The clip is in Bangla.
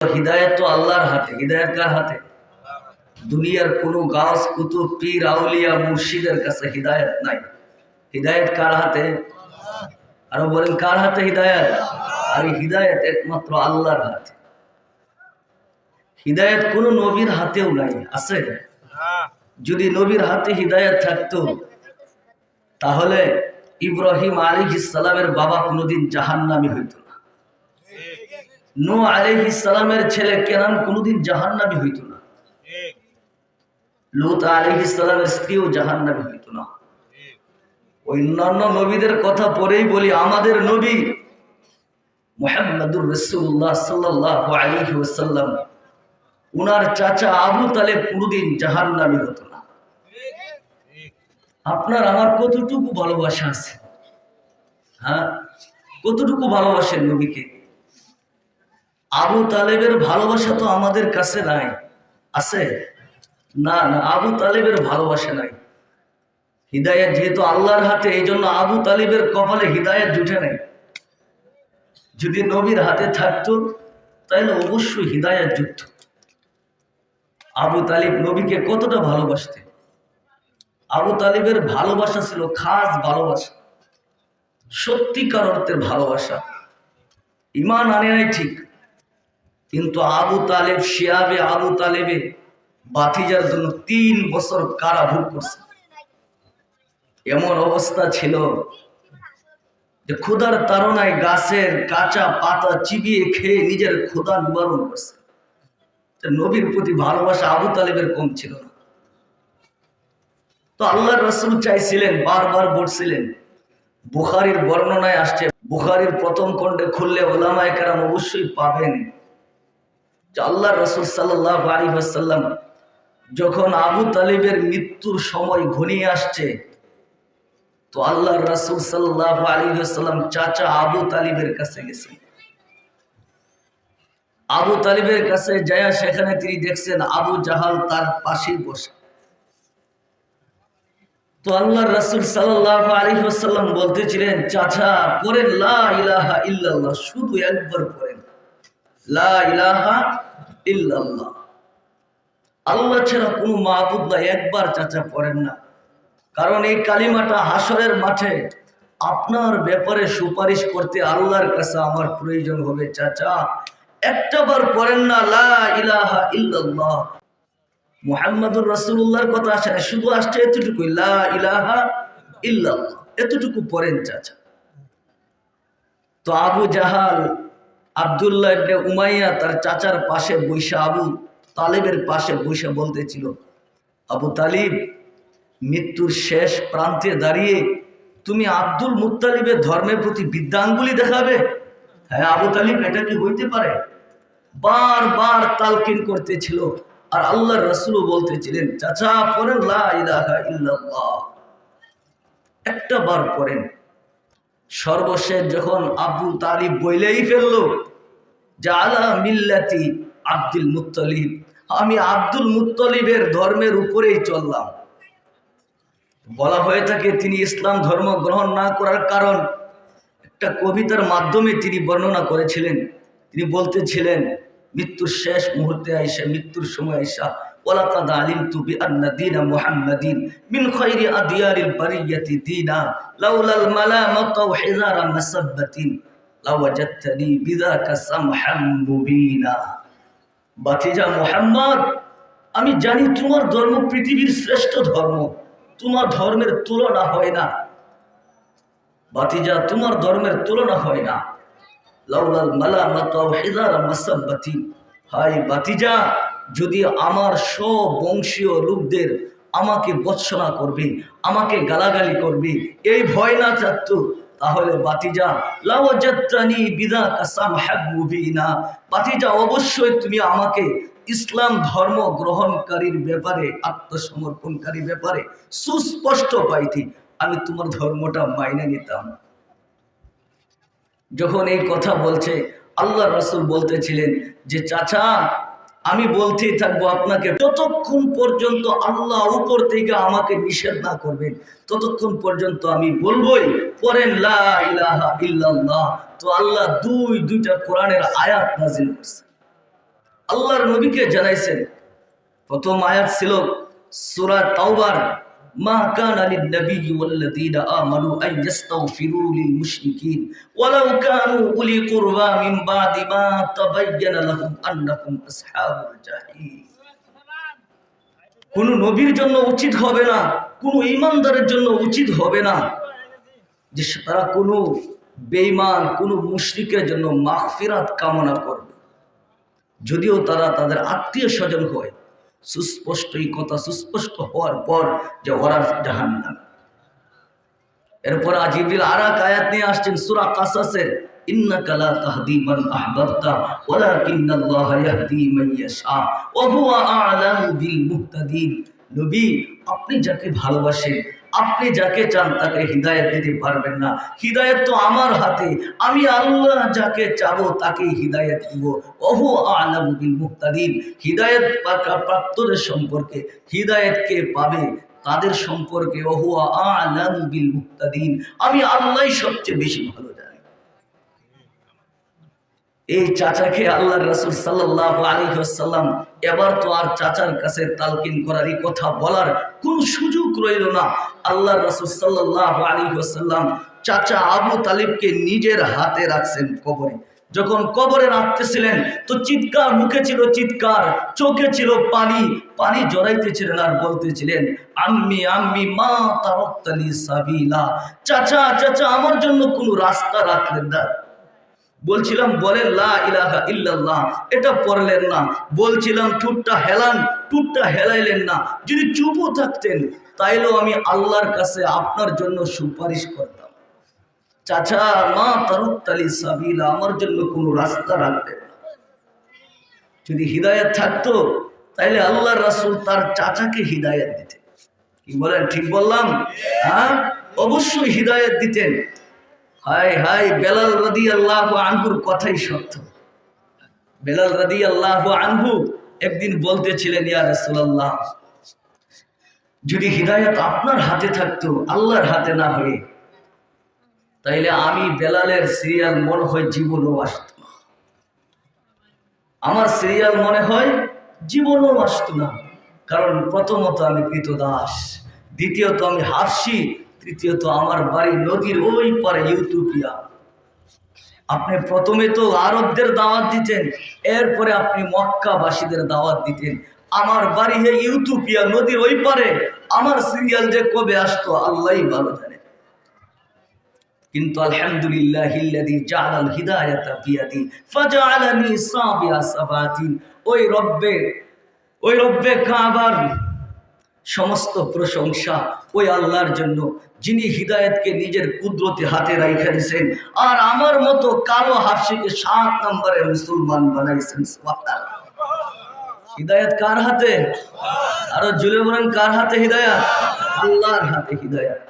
হিদায়াত তো আল্লাহর হাতে। হিদায়াত কার হাতে? দুনিয়ার কোন গাছ কুতুব পীর আউলিয়া মুর্শিদের কাছে হিদায়াত নাই। হিদায়াত কার হাতে? আরো বলেন কার হাতে হিদায়াত? আর এই হিদায়াত একমাত্র আল্লাহর হাতে। হিদায়াত কোন নবীর হাতেও নাই। আছে? যদি নবীর হাতে হিদায়াত থাকতো তাহলে ইব্রাহিম আলাইহিস সালামের বাবা কোনোদিন জাহান্নামী হইতো না। নূহ আলাইহিস সালামের ছেলে কেনান কোনোদিন জাহান্নামী হইতো না। লূত আলাইহিস সালামের স্ত্রীও জাহান্নামী হইতো না। অন্যান্য নবীদের কথা পরেই বলি, আমাদের নবী মুহাম্মদুর রাসূলুল্লাহ সাল্লাল্লাহু আলাইহি ওয়াসাল্লাম, উনার চাচা আবু তালেব কোনোদিন জাহান্নামী হতো না। আপনার আমার কতটুকু ভালোবাসা আছে? হ্যাঁ, কতটুকু ভালোবাসেন নবীকে? আবু তালেবের ভালোবাসা তো আমাদের কাছে নাই। আছে? না না, আবু তালেবের ভালোবাসা নাই। হিদায়াত যেহেতু আল্লাহর হাতে, এই জন্য আবু তালেবের কপালে হিদায়াত জুটে নাই। যদি নবীর হাতে থাকতো তাহলে অবশ্যই হিদায়াত জুটত। আবু তালিব নবীকে কতটা ভালোবাসতেন। আবু তালিবের ভালোবাসা ছিল খাস ভালোবাসা, সত্যিকার অর্থের ভালোবাসা। ঈমান আনে নাই ঠিক, কিন্তু আবু তালেব শিয়াবে আবু তালেবে বাতিজার জন্য 3 বছর কারাভোগ করছে। এমন অবস্থা ছিল যে ক্ষুধার তাড়নায় গাছের কাঁচা পাতা চিবিয়ে খেয়ে নিজের ক্ষুধা নিবারণ করছে। নবীর প্রতি ভালোবাসা আবু তালেবের কম ছিল না। তো আল্লাহর রাসূল চাইছিলেন, বারবার বলছিলেন। বুখারীর বর্ণনায় আসছে, বুখারীর প্রথম খণ্ডে খুললে উলামায়ে কেরাম অবশ্যই পাবেন যে আল্লাহর রাসূল সাল্লাল্লাহু আলাইহি ওয়াসাল্লাম যখন আবু তালেবের মৃত্যুর সময় ঘনিয়ে আসছে, তো আল্লাহর রাসূল সাল্লাল্লাহু আলাইহি ওয়াসাল্লাম চাচা আবু তালেবের কাছে গেছেন। আবু তালেবের কাছে যায় সেখানে তিনি দেখছেন আবু জাহাল তার পাশেই বসে। তো আল্লাহর রাসূল সাল্লাল্লাহু আলাইহি ওয়াসাল্লাম বলতেছিলেন, চাচা পড়েন লা ইলাহা ইল্লাল্লাহ, শুধু একবার পড়েন লা ইলাহা ইল্লাল্লাহ, আল্লাহ ছাড়া কোনো মাবুদ নাই। একবার চাচা পড়েন না, কারণ এই কালিমাটা হাসরের মাঠে আপনার ব্যাপারে সুপারিশ করতে আল্লাহর কাছে আমার প্রয়োজন হবে। চাচা একটাবার পড়েন না লা ইলাহা ইল্লাল্লাহ। মুহাম্মাদুর রাসূলুল্লাহর কথা আসে না, শুধু আসছে এতটুকুই, লা ইলাহা ইল্লাল্লাহ, এতটুকু পড়েন চাচা। তো আবু জাহাল আব্দুল্লাহ ইবনে উমাইয়া তার চাচার পাশে বসে, আবু তালেবের পাশে বসে বলতেছিল, আবু তালিব, মৃত্যুর শেষ প্রান্তে দাঁড়িয়ে তুমি আব্দুল মুত্তালিবের ধর্মের প্রতি বিদ্যাঙ্গুলি দেখাবে? হ্যাঁ আবু তালিব, এটা কি হইতে পারে? বারবার তালকিন করতেছিল। আর আল্লাহর রাসূলও বলতেছিলেন, চাচা পড়েন লা ইলাহা ইল্লাল্লাহ, একটা বার পড়েন। সর্বশেষ যখন আবু তালিব বইলেই ফেললো যে আলা মিল্লাতি আব্দুল মুত্তালিব, আমি আব্দুল মুত্তালিবের ধর্মের উপরেই চললাম। বলা হয়ে থাকে তিনি ইসলাম ধর্ম গ্রহণ না করার কারণ একটা কবিতার মাধ্যমে তিনি বর্ণনা করেছিলেন। তিনি বলতেছিলেন, মৃত্যুর শেষ মুহূর্তে আইসা, মৃত্যুর সময় আইসা, ওয়ালাকাদ আলিমতু বিআন্না দীনা মুহাম্মাদিন মিন খায়রি আদিয়ারিল বারিয়াতি দীনা লাউলাল মালামাতু ওয়া হিজারা মাসাব্বাতিন লাওয়াজাদতানি বিযাকা সামহাম মুবিনা। বাতিজা মুহাম্মদ, আমি জানি তোমার ধর্ম পৃথিবীর শ্রেষ্ঠ ধর্ম, তোমার ধর্মের তুলনা হয় না। বাতিজা, তোমার ধর্মের তুলনা হয় না। লাউলাল মালামাতু ওয়া হিজারা মাসাব্বাতিন, হায় বাতিজা, যদি আমার সব বংশীয় লোকদের আমাকে বৎসনা করবে, আমাকে গালাগালি করবে, এই ভয় না থাকতো, তাহলে বাতিজা লাওয়াজাদতানি বিযাকা সামহাম মুবিনা, বাতিজা অবশ্যই তুমি আমাকে ইসলাম ধর্ম গ্রহণকারীর ব্যাপারে, আত্মসমর্পণকারী ব্যাপারে সুস্পষ্ট পাইতি, আমি তোমার ধর্মটা মাইনে নিতাম। যখন এই কথা বলছে, আল্লাহর রাসূল বলতেছিলেন যে চাচা আমি বলতেই থাকবো আপনাকে, যতক্ষণ পর্যন্ত আল্লাহ উপর থেকে আমাকে নিষেধ না করবেন ততক্ষণ পর্যন্ত আমি বলবোই পড়েন লা ইলাহা ইল্লাল্লাহ। তো আল্লাহ দুইটা কোরআনের আয়াত নাযিল করছে। আল্লাহর নবীকে জানাইছেন। প্রথম আয়াত ছিল সূরা তাওবার, মা কানা লিন-নাবিয়্যি ওয়াল্লাযীনা আমানু আন ইস্তাগফিরু লিল-মুশরিকিন ওয়ালাউ কানু উলি কুরবা মিন বাদি মা তাবায়্যানা লাহুম আন্নাহুম আসহাবুল জাহিম। কোন নবীর জন্য উচিত হবে না, কোন ঈমানদারের জন্য উচিত হবে না যে তারা কোনো বেঈমান, কোনো মুশরিকের জন্য মাগফিরাত কামনা করবে, যদিও তারা তাদের আত্মীয় স্বজন হয়। সুস্পষ্ট এই কথা সুস্পষ্ট হওয়ার পর যে ওরা জাহান্নামী। এরপর জিবরিল আরেক আয়াত নিয়ে আসছেন সূরা কাসাসের, ইন্নাকা লা তাহদি মান আহবাবতা ওয়ালাকিন্নাল্লাহা ইয়াহদি মান ইয়াশা ওয়া হুয়া আ'লামু বিল মুহতাদিন। নবী, আপনি যাকে ভালোবাসেন, আপনি যাকে চান তাকে হিদায়াত দিতে পারবেন না। হিদায়াত তো আমার হাতে, আমি আল্লাহ যাকে চাবো তাকে হিদায়াত দিব। ওহু আ'লামু বিল মুহতাদিন। হিদায়াত প্রাপ্তদের সম্পর্কে, হিদায়াত কে পাবে তাদের সম্পর্কে ওহু আ'লামু বিল মুহতাদিন, আমি আল্লাহই সবচেয়ে বেশি ভালো জানি। এই চাচাকে আল্লাহর রাসূল সাল্লাল্লাহু আলাইহি ওয়াসাল্লাম এবার তো আর চাচার কাছে তালকিন করার, এই কথা বলার কোন সুযোগ রইল না। আল্লাহর রাসূল সাল্লাল্লাহু আলাইহি ওয়াসাল্লাম চাচা আবু তালিবকে নিজের হাতে রাখছেন কবরে। যখন কবরে রাখতেছিলেন তো চিৎকার, মুখে ছিল চিৎকার, চোখে ছিল পানি, পানি জড়াইতেছিলেন আর বলতেছিলেন, আম্মি আম্মি মা তারাক্তালি সাবিলা। চাচা চাচা, আমার জন্য কোনো রাস্তা রাখলেন না। বলছিলাম বলেন লা ইলাহা ইল্লাল্লাহ, এটা পড়লেন না। বলছিলাম ঠুটটা হেলান, ঠুটটা হেলাইলেন না। যদি চুপও থাকতেন তাইলেও আমি আল্লাহর কাছে আপনার জন্য সুপারিশ করতাম। চাচা মা তারাক্তালি সাবিলা, আমার জন্য কোনো রাস্তা রাখতেন না। যদি হিদায়াত থাকতো তাইলে আল্লাহর রাসূল তার চাচাকে হিদায়াত দিতেন। কি বলেন, ঠিক বললাম? হ্যাঁ, অবশ্যই হিদায়াত দিতেন। হায় হায়, বেলাল রাদিয়াল্লাহু আনহুর কথাই সত্য। বেলাল রাদিয়াল্লাহু আনহু একদিন বলতেছিলেন, ইয়া রাসূলুল্লাহ, যদি হিদায়াত আপনার হাতে থাকতো, আল্লাহর হাতে না হয়ে, তাইলে আমি বেলালের সিরিয়াল মনে হয় জীবনও আসতো না। আমার সিরিয়াল মনে হয় জীবনও আসতো না। কারণ প্রথমত আমি কৃতদাস, দ্বিতীয়ত আমি হাফসি, তৃতীয়ত আমার বাড়ি নদীর ওই পারে ইউটোপিয়া। আপনি প্রথমে তো আরবদের দাওয়াত দিতেন, এরপরে আপনি মক্কাবাসীদের দাওয়াত দিতেন। আমার বাড়ি হে ইউটোপিয়া, নদীর ওই পারে। আমার সিরিয়াল যে কবে আসতো আল্লাহই ভালো জানে। কিন্তু আলহামদুলিল্লাহিল্লাযী জাআলাল হিদায়াতা বিয়াদি ফাজআলানি সাবিয়া সাবাতিন। ওই রব্বে কাবার সমস্ত প্রশংসা ওই আল্লাহর জন্য, যিনি হিদায়াতকে নিজের কুদরতে হাতে রাইখা দিয়েছেন আর আমার মতো কালো হাফসিকে 7 নম্বরের মুসলমান বানাইছেন। সুবহানাল্লাহ। হিদায়াত কার হাতে? আরো জোরে বলেন, কার হাতে হিদায়াত? আল্লাহর হাতে হিদায়াত।